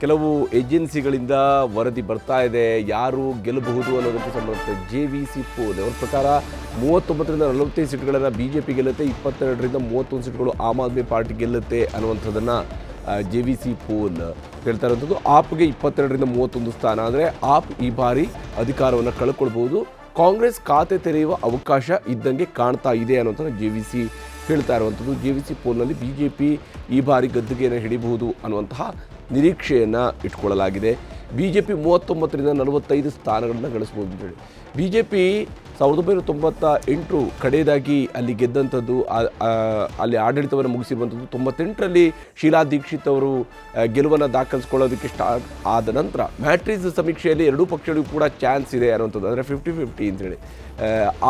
ಕೆಲವು ಏಜೆನ್ಸಿಗಳಿಂದ ವರದಿ ಬರ್ತಾ ಇದೆ ಯಾರು ಗೆಲ್ಲಬಹುದು ಅನ್ನೋದಕ್ಕೆ ಸಂಬಂಧಿಸಿದ JVC ಪೋಲ್ ಅವರ ಪ್ರಕಾರ 39ರಿಂದ 45 ಸೀಟ್ಗಳನ್ನು BJP ಗೆಲ್ಲುತ್ತೆ, 22ರಿಂದ 31 ಸೀಟ್ಗಳು ಆಮ್ ಆದ್ಮಿ ಪಾರ್ಟಿ ಗೆಲ್ಲುತ್ತೆ ಅನ್ನುವಂಥದ್ದನ್ನು JVC ಪೋಲ್ ಹೇಳ್ತಾ ಇರೋಂಥದ್ದು. ಆಪ್ಗೆ 22ರಿಂದ 31 ಸ್ಥಾನ ಅಂದರೆ ಆಪ್ ಈ ಬಾರಿ ಅಧಿಕಾರವನ್ನು ಕಳ್ಕೊಳ್ಬೋದು, ಕಾಂಗ್ರೆಸ್ ಖಾತೆ ತೆರೆಯುವ ಅವಕಾಶ ಇದ್ದಂಗೆ ಕಾಣ್ತಾ ಇದೆ ಅನ್ನೋಂಥದ್ದು JVC ಹೇಳ್ತಾ ಇರುವಂಥದ್ದು. JVC ಪೋಲ್ನಲ್ಲಿ BJP ಈ ಬಾರಿ ಗದ್ದುಗೆಯನ್ನು ಹಿಡಿಬಹುದು ಅನ್ನುವಂತಹ ನಿರೀಕ್ಷೆಯನ್ನು ಇಟ್ಕೊಳ್ಳಲಾಗಿದೆ. BJP 39ರಿಂದ 45 ಸ್ಥಾನಗಳನ್ನು ಗಳಿಸ್ಬೋದು ಅಂತೇಳಿ. BJP 1998 ಕಡೆಯದಾಗಿ ಅಲ್ಲಿ ಗೆದ್ದಂಥದ್ದು, ಅಲ್ಲಿ ಆಡಳಿತವನ್ನು ಮುಗಿಸಿರುವಂಥದ್ದು. 98ರಲ್ಲಿ ಶೀಲಾ ದೀಕ್ಷಿತ್ ಅವರು ಗೆಲುವನ್ನು ದಾಖಲಿಸ್ಕೊಳ್ಳೋದಕ್ಕೆ ಸ್ಟಾರ್ಟ್ ಆದ ನಂತರ ಮ್ಯಾಟ್ರಿಕ್ಸ್ ಸಮೀಕ್ಷೆಯಲ್ಲಿ ಎರಡೂ ಪಕ್ಷಗಳಿಗೂ ಕೂಡ ಚಾನ್ಸ್ ಇದೆ ಅನ್ನುವಂಥದ್ದು, ಅಂದರೆ 50-50 ಅಂತೇಳಿ.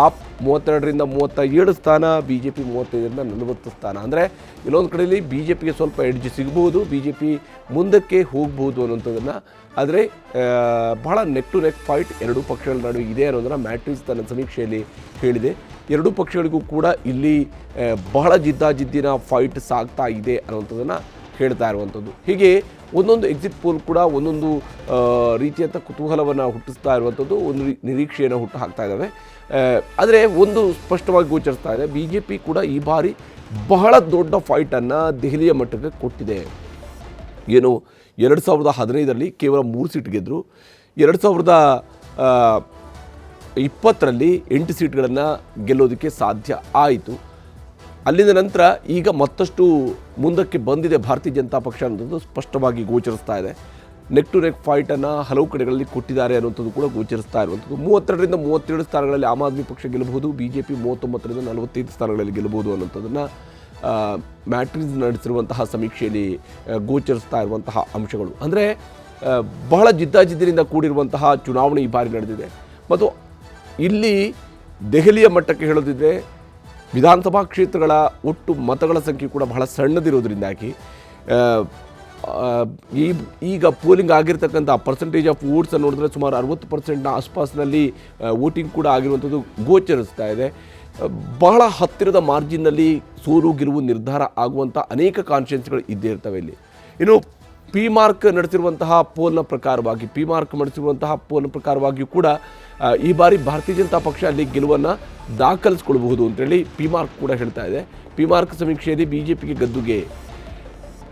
ಆಪ್ 32ರಿಂದ 37 ಸ್ಥಾನ, BJP 35ರಿಂದ 40 ಸ್ಥಾನ. ಅಂದರೆ ಇಲ್ಲೊಂದು ಕಡೆಯಲ್ಲಿ BJPಗೆ ಸ್ವಲ್ಪ ಎಡ್ಜ್ ಸಿಗ್ಬೋದು, BJP ಮುಂದಕ್ಕೆ ಹೋಗ್ಬೋದು ಅನ್ನೋಂಥದ್ದನ್ನು. ಆದರೆ ಬಹಳ ನೆಕ್ ಟು ನೆಕ್ ಫೈಟ್ ಎರಡೂ ಪಕ್ಷಗಳ ನಡುವೆ ಇದೆ ಅನ್ನೋದನ್ನು ಮ್ಯಾಟ್ರಿಕ್ಸ್ ತನ್ನ ಸಮೀಕ್ಷೆಯಲ್ಲಿ ಹೇಳಿದೆ. ಎರಡೂ ಪಕ್ಷಗಳಿಗೂ ಕೂಡ ಇಲ್ಲಿ ಬಹಳ ಜಿದ್ದಾಜಿದ್ದಿನ ಫೈಟ್ ಸಾಗ್ತಾ ಇದೆ ಅನ್ನುವಂಥದ್ದನ್ನು ಹೇಳ್ತಾ ಇರುವಂಥದ್ದು. ಹೀಗೆ ಒಂದೊಂದು ಎಕ್ಸಿಟ್ ಪೋಲ್ ಕೂಡ ಒಂದೊಂದು ರೀತಿಯಂಥ ಕುತೂಹಲವನ್ನು ಹುಟ್ಟಿಸ್ತಾ ಇರುವಂಥದ್ದು, ಒಂದು ನಿರೀಕ್ಷೆಯನ್ನು ಹುಟ್ಟು ಹಾಕ್ತಾ ಇದ್ದಾವೆ. ಆದರೆ ಒಂದು ಸ್ಪಷ್ಟವಾಗಿ ಗೋಚರಿಸ್ತಾ ಇದೆ, BJP ಕೂಡ ಈ ಬಾರಿ ಬಹಳ ದೊಡ್ಡ ಫೈಟನ್ನು ದೆಹಲಿಯ ಮಟ್ಟಕ್ಕೆ ಕೊಟ್ಟಿದೆ. ಏನು 2015ರಲ್ಲಿ ಕೇವಲ 3 ಸೀಟ್ ಗೆದ್ದರು, 2020ರಲ್ಲಿ 8 ಸೀಟ್ಗಳನ್ನು ಗೆಲ್ಲೋದಕ್ಕೆ ಸಾಧ್ಯ ಆಯಿತು. ಅಲ್ಲಿಂದ ನಂತರ ಈಗ ಮತ್ತಷ್ಟು ಮುಂದಕ್ಕೆ ಬಂದಿದೆ ಭಾರತೀಯ ಜನತಾ ಪಕ್ಷ ಅನ್ನೋದು ಸ್ಪಷ್ಟವಾಗಿ ಗೋಚರಿಸ್ತಾ ಇದೆ. ನೆಕ್ ಟು ನೆಕ್ ಫೈಟನ್ನು ಹಲವು ಕಡೆಗಳಲ್ಲಿ ಕೊಟ್ಟಿದ್ದಾರೆ ಅನ್ನುವಂಥದ್ದು ಕೂಡ ಗೋಚರಿಸ್ತಾ ಇರುವಂಥದ್ದು. 32ರಿಂದ 37 ಸ್ಥಾನಗಳಲ್ಲಿ ಆಮ್ ಆದ್ಮಿ ಪಕ್ಷ ಗೆಲ್ಲಬಹುದು, BJP 39ರಿಂದ 45 ಸ್ಥಾನಗಳಲ್ಲಿ ಗೆಲ್ಲಬಹುದು ಅನ್ನೋಂಥದ್ದನ್ನು ಮ್ಯಾಟ್ರಿಕ್ಸ್ ನಡೆಸಿರುವಂತಹ ಸಮೀಕ್ಷೆಯಲ್ಲಿ ಗೋಚರಿಸ್ತಾ ಇರುವಂತಹ ಅಂಶಗಳು. ಅಂದರೆ ಬಹಳ ಜಿದ್ದಾಜಿದ್ದಿನಿಂದ ಕೂಡಿರುವಂತಹ ಚುನಾವಣೆ ಈ ಬಾರಿ ನಡೆದಿದೆ. ಮತ್ತು ಇಲ್ಲಿ ದೆಹಲಿಯ ಮಟ್ಟಕ್ಕೆ ಹೇಳೋದಿದ್ರೆ ವಿಧಾನಸಭಾ ಕ್ಷೇತ್ರಗಳ ಒಟ್ಟು ಮತಗಳ ಸಂಖ್ಯೆ ಕೂಡ ಬಹಳ ಸಣ್ಣದಿರೋದ್ರಿಂದಾಗಿ ಈಗ ಪೋಲಿಂಗ್ ಆಗಿರ್ತಕ್ಕಂಥ ಪರ್ಸೆಂಟೇಜ್ ಆಫ್ ವೋಟ್ಸ್ ನೋಡಿದ್ರೆ ಸುಮಾರು 60% ಆಸ್ಪಾಸ್ನಲ್ಲಿ ವೋಟಿಂಗ್ ಕೂಡ ಆಗಿರುವಂಥದ್ದು ಗೋಚರಿಸ್ತಾ ಇದೆ. ಬಹಳ ಹತ್ತಿರದ ಮಾರ್ಜಿನ್ನಲ್ಲಿ ಸೋಲು ಗೆಲುವು ನಿರ್ಧಾರ ಆಗುವಂಥ ಅನೇಕ ಕಾನ್ಸ್ಟಿಟ್ಯೂನ್ಸಿಗಳು ಇದ್ದೇ ಇರ್ತವೆ ಇಲ್ಲಿ. ಇನ್ನು ಪಿ ಮಾರ್ಕ್ ನಡೆಸಿರುವಂತಹ ಪೋಲ್ನ ಪ್ರಕಾರವಾಗಿಯೂ ಕೂಡ ಈ ಬಾರಿ ಭಾರತೀಯ ಜನತಾ ಪಕ್ಷ ಅಲ್ಲಿ ಗೆಲುವನ್ನು ದಾಖಲಿಸ್ಕೊಳ್ಬಹುದು ಅಂತೇಳಿ ಪಿ ಮಾರ್ಕ್ ಕೂಡ ಹೇಳ್ತಾ ಇದೆ. ಪಿ ಮಾರ್ಕ್ ಸಮೀಕ್ಷೆಯಲ್ಲಿ BJPಗೆ ಗದ್ದುಗೆ,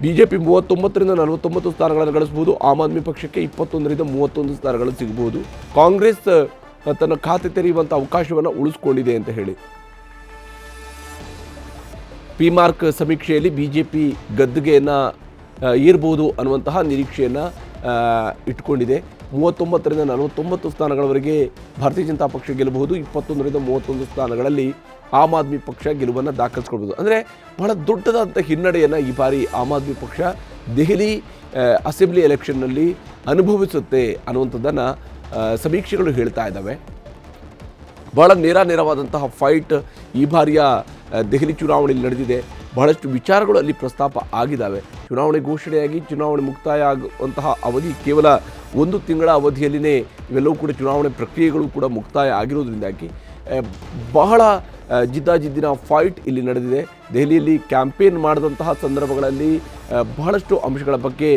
BJP 39ರಿಂದ 49 ಸ್ಥಾನಗಳನ್ನು ಗಳಿಸಬಹುದು, ಆಮ್ ಆದ್ಮಿ ಪಕ್ಷಕ್ಕೆ 21ರಿಂದ 31 ಸ್ಥಾನಗಳು ಸಿಗಬಹುದು, ಕಾಂಗ್ರೆಸ್ ತನ್ನ ಖಾತೆ ತೆರೆಯುವಂಥ ಅವಕಾಶವನ್ನು ಉಳಿಸ್ಕೊಂಡಿದೆ ಅಂತ ಹೇಳಿ ಪಿ ಮಾರ್ಕ್ ಸಮೀಕ್ಷೆಯಲ್ಲಿ BJP ಗದ್ದುಗೆಯನ್ನು ಏರ್ಬೋದು ಅನ್ನುವಂತಹ ನಿರೀಕ್ಷೆಯನ್ನು ಇಟ್ಕೊಂಡಿದೆ. 39ರಿಂದ 49 ಸ್ಥಾನಗಳವರೆಗೆ ಭಾರತೀಯ ಜನತಾ ಪಕ್ಷ ಗೆಲ್ಲಬಹುದು, 21ರಿಂದ 31 ಸ್ಥಾನಗಳಲ್ಲಿ ಆಮ್ ಆದ್ಮಿ ಪಕ್ಷ ಗೆಲುವನ್ನು ದಾಖಲಿಸ್ಕೊಳ್ಬೋದು. ಅಂದರೆ ಬಹಳ ದೊಡ್ಡದಾದಂಥ ಹಿನ್ನಡೆಯನ್ನು ಈ ಬಾರಿ ಆಮ್ ಆದ್ಮಿ ಪಕ್ಷ ದೆಹಲಿ ಅಸೆಂಬ್ಲಿ ಎಲೆಕ್ಷನ್ನಲ್ಲಿ ಅನುಭವಿಸುತ್ತೆ ಅನ್ನುವಂಥದ್ದನ್ನು ಸಮೀಕ್ಷೆಗಳು ಹೇಳ್ತಾ ಇದ್ದಾವೆ. ಬಹಳ ನೇರವಾದಂತಹ ಫೈಟ್ ಈ ಬಾರಿಯ ದೆಹಲಿ ಚುನಾವಣೆಯಲ್ಲಿ ನಡೆದಿದೆ. ಬಹಳಷ್ಟು ವಿಚಾರಗಳು ಅಲ್ಲಿ ಪ್ರಸ್ತಾಪ ಆಗಿದ್ದಾವೆ. ಚುನಾವಣೆ ಘೋಷಣೆಯಾಗಿ ಚುನಾವಣೆ ಮುಕ್ತಾಯ ಆಗುವಂತಹ ಅವಧಿ ಕೇವಲ 1 ತಿಂಗಳ ಅವಧಿಯಲ್ಲಿಯೇ ಇವೆಲ್ಲವೂ ಕೂಡ ಚುನಾವಣೆ ಪ್ರಕ್ರಿಯೆಗಳು ಕೂಡ ಮುಕ್ತಾಯ ಆಗಿರೋದ್ರಿಂದಾಗಿ ಬಹಳ ಜಿದ್ದಾಜಿದ್ದಿನ ಫೈಟ್ ಇಲ್ಲಿ ನಡೆದಿದೆ. ದೆಹಲಿಯಲ್ಲಿ ಕ್ಯಾಂಪೇನ್ ಮಾಡಿದಂತಹ ಸಂದರ್ಭಗಳಲ್ಲಿ ಬಹಳಷ್ಟು ಅಂಶಗಳ ಬಗ್ಗೆ